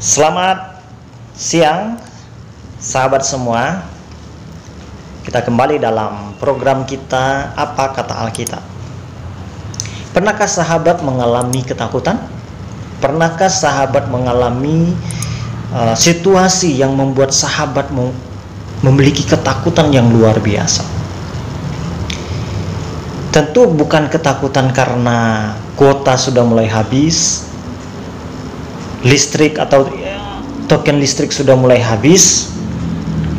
Selamat siang, sahabat semua. Kita kembali dalam program kita Apa Kata Alkitab. Pernahkah sahabat mengalami ketakutan? Pernahkah sahabat mengalami situasi yang membuat sahabat memiliki ketakutan yang luar biasa? Tentu bukan ketakutan karena kuota sudah mulai habis, listrik atau token listrik sudah mulai habis,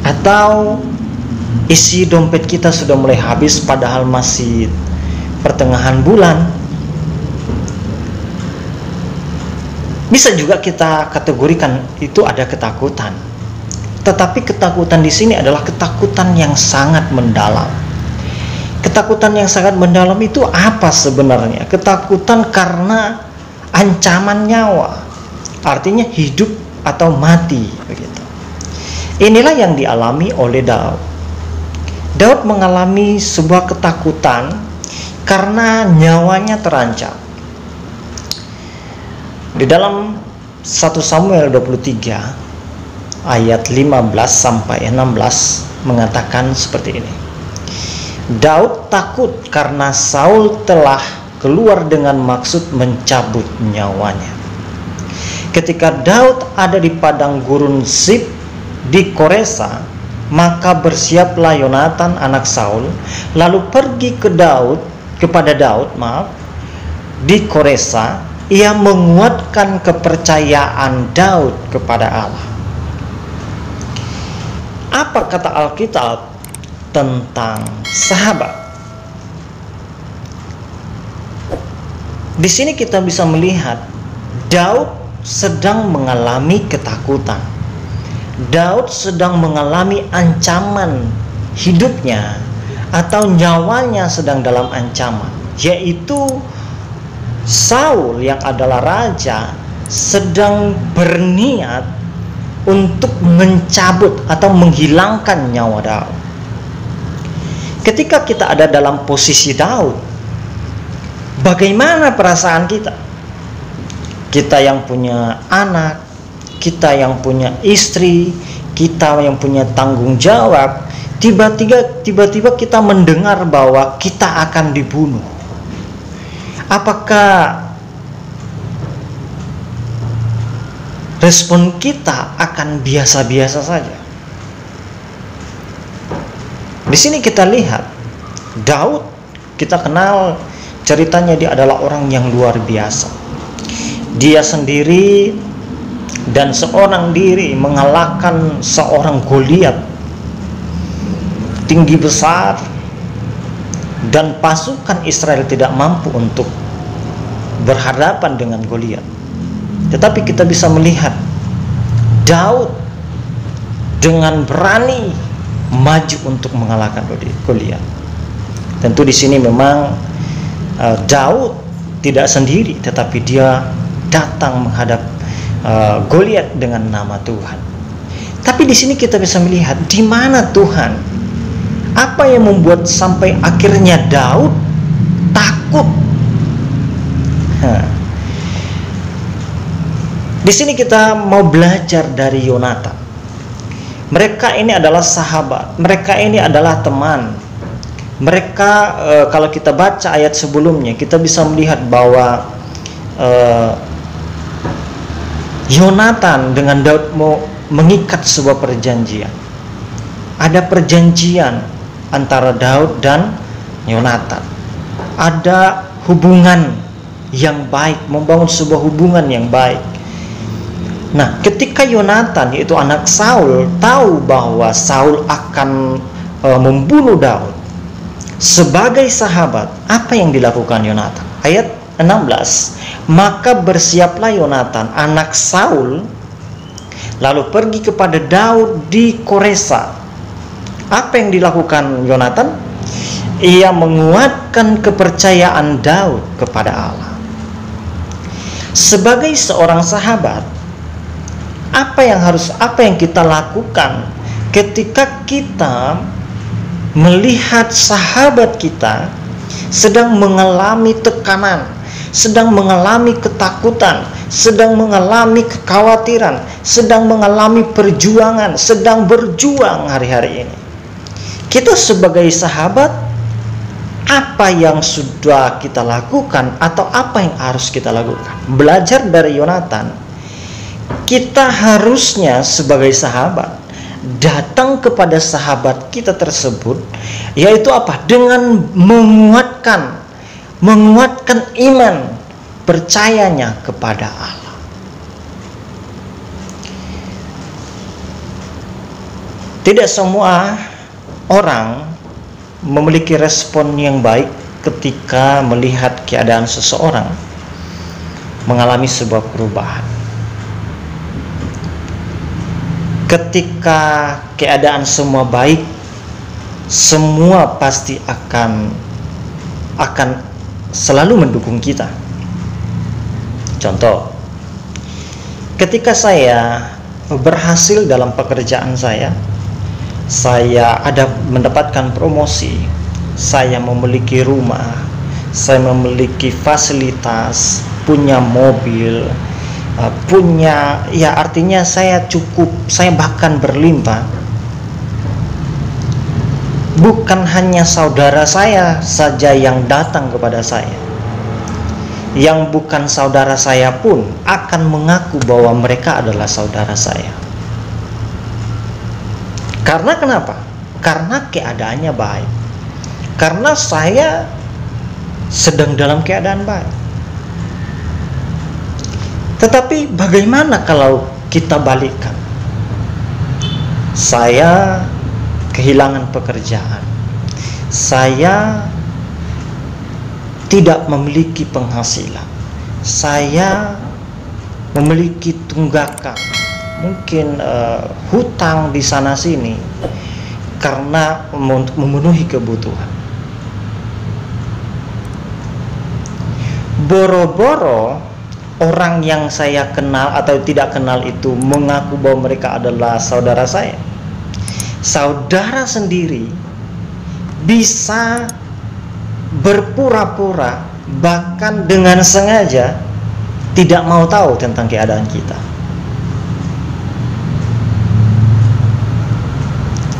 atau isi dompet kita sudah mulai habis padahal masih pertengahan bulan. Bisa juga kita kategorikan itu ada ketakutan. Tetapi ketakutan di sini adalah ketakutan yang sangat mendalam. Ketakutan yang sangat mendalam itu apa sebenarnya? Ketakutan karena ancaman nyawa. Artinya hidup atau mati begitu. Inilah yang dialami oleh Daud. Daud mengalami sebuah ketakutan karena nyawanya terancam. Di dalam 1 Samuel 23 ayat 15 sampai 16 mengatakan seperti ini. Daud takut karena Saul telah keluar dengan maksud mencabut nyawanya. Ketika Daud ada di padang gurun Zif di Koresa, maka bersiaplah Yonatan anak Saul, lalu pergi kepada Daud di Koresa. Ia menguatkan kepercayaan Daud kepada Allah. Apa kata Alkitab tentang sahabat? Di sini kita bisa melihat Daud sedang mengalami ketakutan. Daud sedang mengalami ancaman hidupnya atau nyawanya sedang dalam ancaman, yaitu Saul yang adalah raja sedang berniat untuk mencabut atau menghilangkan nyawa Daud. Ketika kita ada dalam posisi Daud, bagaimana perasaan kita? Kita yang punya anak, kita yang punya istri, kita yang punya tanggung jawab, tiba-tiba kita mendengar bahwa kita akan dibunuh. Apakah respon kita akan biasa-biasa saja? Di sini kita lihat Daud, kita kenal ceritanya, dia adalah orang yang luar biasa. Dia sendiri dan seorang diri mengalahkan seorang Goliat tinggi besar, dan pasukan Israel tidak mampu untuk berhadapan dengan Goliat. Tetapi kita bisa melihat Daud dengan berani maju untuk mengalahkan Goliat. Tentu di sini memang Daud tidak sendiri, tetapi dia datang menghadap Goliat dengan nama Tuhan. Tapi di sini kita bisa melihat di mana Tuhan. Apa yang membuat sampai akhirnya Daud takut? Di sini kita mau belajar dari Yonatan. Mereka ini adalah sahabat, mereka ini adalah teman. Mereka kalau kita baca ayat sebelumnya, kita bisa melihat bahwa Yonatan dengan Daud mau mengikat sebuah perjanjian. Ada perjanjian antara Daud dan Yonatan. Ada hubungan yang baik, membangun sebuah hubungan yang baik. Nah, ketika Yonatan, yaitu anak Saul, tahu bahwa Saul akan membunuh Daud, sebagai sahabat, apa yang dilakukan Yonatan? Ayat 16, maka bersiaplah Yonatan anak Saul, lalu pergi kepada Daud di Koresa. Apa yang dilakukan Yonatan? Ia menguatkan kepercayaan Daud kepada Allah. Sebagai seorang sahabat, apa yang kita lakukan ketika kita melihat sahabat kita sedang mengalami tekanan, sedang mengalami ketakutan, sedang mengalami kekhawatiran, sedang mengalami perjuangan, sedang berjuang hari-hari ini. Kita sebagai sahabat, apa yang sudah kita lakukan atau apa yang harus kita lakukan? Belajar dari Yonatan, kita harusnya sebagai sahabat datang kepada sahabat kita tersebut, yaitu apa? Dengan menguatkan iman percayanya kepada Allah. Tidak semua orang memiliki respon yang baik ketika melihat keadaan seseorang mengalami sebuah perubahan. Ketika keadaan semua baik, semua pasti akan selalu mendukung kita. Contoh, ketika saya berhasil dalam pekerjaan saya ada mendapatkan promosi, saya memiliki rumah, saya memiliki fasilitas, punya mobil, artinya saya bahkan berlimpah. Bukan hanya saudara saya saja yang datang kepada saya, yang bukan saudara saya pun akan mengaku bahwa mereka adalah saudara saya. Karena kenapa? Karena keadaannya baik, karena saya sedang dalam keadaan baik. Tetapi bagaimana kalau kita balikkan? Saya kehilangan pekerjaan, saya tidak memiliki penghasilan, saya memiliki tunggakan, mungkin hutang di sana sini karena untuk memenuhi kebutuhan. Boro-boro orang yang saya kenal atau tidak kenal itu mengaku bahwa mereka adalah saudara saya. Saudara sendiri bisa berpura-pura, bahkan dengan sengaja tidak mau tahu tentang keadaan kita.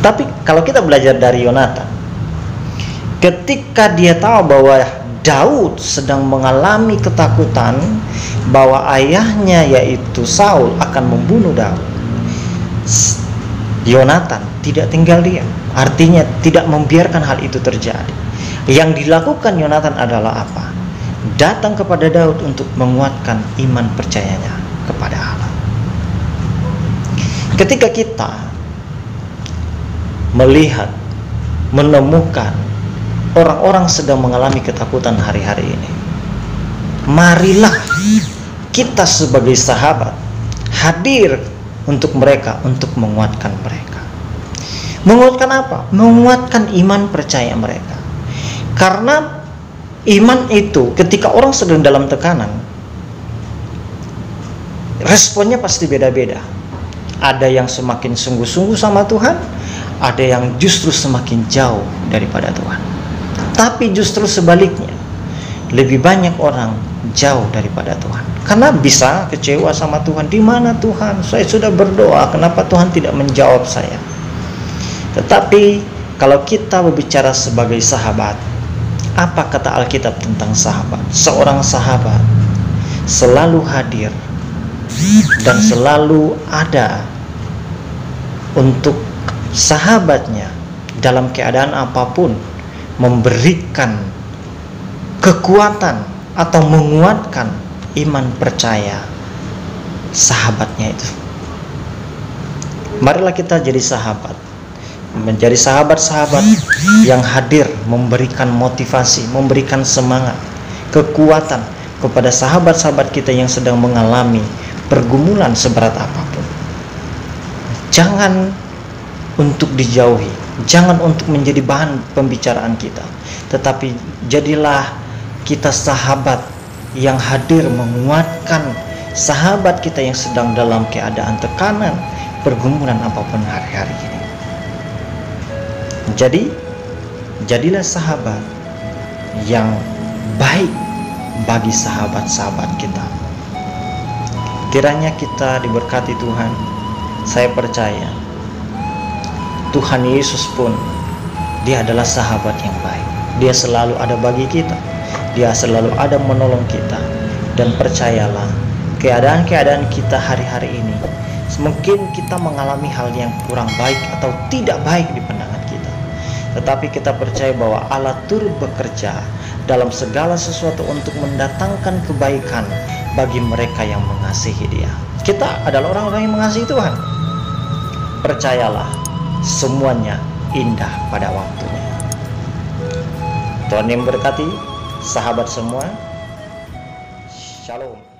Tapi kalau kita belajar dari Yonatan, ketika dia tahu bahwa Daud sedang mengalami ketakutan bahwa ayahnya yaitu Saul akan membunuh Daud, Yonatan tidak tinggal diam, artinya tidak membiarkan hal itu terjadi. Yang dilakukan Yonatan adalah apa? Datang kepada Daud untuk menguatkan iman percayanya kepada Allah. Ketika kita melihat, menemukan orang-orang sedang mengalami ketakutan hari-hari ini, marilah kita sebagai sahabat hadir untuk mereka, untuk menguatkan mereka. Menguatkan apa? Menguatkan iman percaya mereka. Karena iman itu ketika orang sedang dalam tekanan, responnya pasti beda-beda. Ada yang semakin sungguh-sungguh sama Tuhan, ada yang justru semakin jauh daripada Tuhan. Tapi justru sebaliknya, lebih banyak orang jauh daripada Tuhan. Karena bisa kecewa sama Tuhan. Di mana Tuhan? Saya sudah berdoa, kenapa Tuhan tidak menjawab saya? Tetapi kalau kita berbicara sebagai sahabat, apa kata Alkitab tentang sahabat? Seorang sahabat selalu hadir dan selalu ada untuk sahabatnya dalam keadaan apapun, memberikan kekuatan atau menguatkan iman percaya sahabatnya itu. Marilah kita jadi sahabat, menjadi sahabat-sahabat yang hadir, memberikan motivasi, memberikan semangat, kekuatan kepada sahabat-sahabat kita yang sedang mengalami pergumulan seberat apapun. Jangan untuk dijauhi, jangan untuk menjadi bahan pembicaraan kita, tetapi jadilah kita sahabat yang hadir menguatkan sahabat kita yang sedang dalam keadaan tekanan, pergumulan apapun hari-hari ini. Jadi, jadilah sahabat yang baik bagi sahabat-sahabat kita. Kiranya kita diberkati Tuhan. Saya percaya Tuhan Yesus pun, Dia adalah sahabat yang baik. Dia selalu ada bagi kita. Dia selalu ada menolong kita. Dan percayalah, keadaan-keadaan kita hari-hari ini, mungkin kita mengalami hal yang kurang baik atau tidak baik di pandangan kita, tetapi kita percaya bahwa Allah turut bekerja dalam segala sesuatu untuk mendatangkan kebaikan bagi mereka yang mengasihi Dia. Kita adalah orang-orang yang mengasihi Tuhan. Percayalah, semuanya indah pada waktunya. Tuhan yang berkati sahabat semua. Shalom.